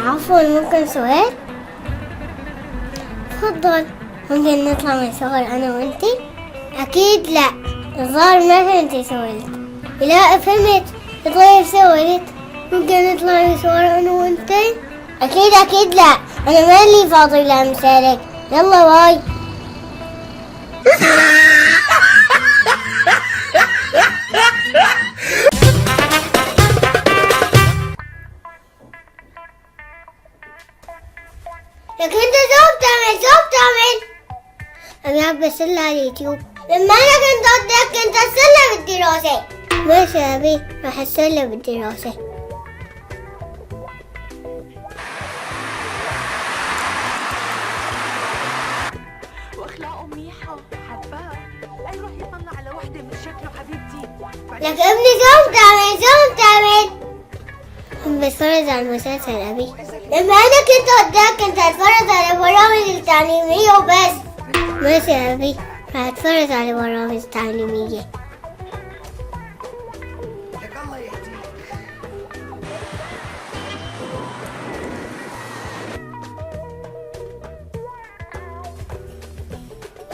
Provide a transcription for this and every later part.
عفوا، ممكن سؤال؟ تفضل. ممكن نطلع من صور أنا وأنتي؟ أكيد لا، الظاهر ما فهمتي سؤالك. لا فهمت، طيب سؤالك ممكن نطلع من صور أنا وأنتي؟ أكيد لا، أنا مالي فاضي لأمثالك. يلا باي. لكن انت شو بتعمل؟ انا بسلي على اليوتيوب. لما انا كنت قدك كنت اسلي بالدراسة. ماشي يا ابي، راح اسلي بالدراسة. واخلاقه منيحة حباه. اي روح يطلع على وحدة من شكله حبيبتي. لك ابني شو بتعمل؟ بتفرج على المسلسل ابي. لما انا كنت قدك كنت اتفرج على برامج التعليمية وبس. ماشي يا ابي، راح اتفرج على برامج تعليمية. لك الله يهديك.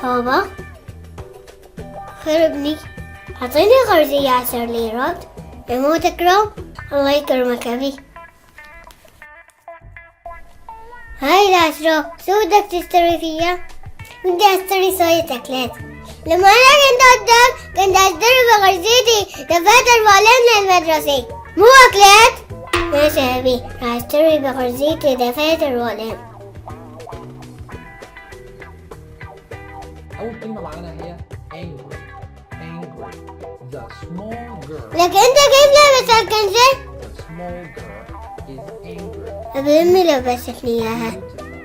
بابا خير ابني، اعطيني خرزية 10 ليرات. مو تكرم؟ الله يكرمك ابي. هاي العشرة، شو بدك تشتري فيها؟ بدي اشتري شوية اكلات. لما انا كنت قدام كنت اشتري بخرزيتي دفاتر وقلم للمدرسة، مو اكلات. ماشي يا ابي، راح اشتري بخرزيتي دفاتر وقلم. أول كلمة معانا هي angry. Angry. The small girl. لكن انت كيف لابس هالكنزة؟ The small girl is angry. ابي امي لبستني اياها.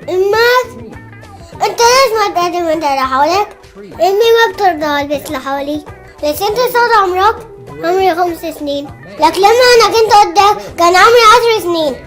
امك انت ليش ما تعتمد على حولك؟ امي ما بترضى البس لحولي. ليش انت صار عمرك؟ عمري 5 سنين. لكن لما انا كنت قدك كان عمري 10 سنين.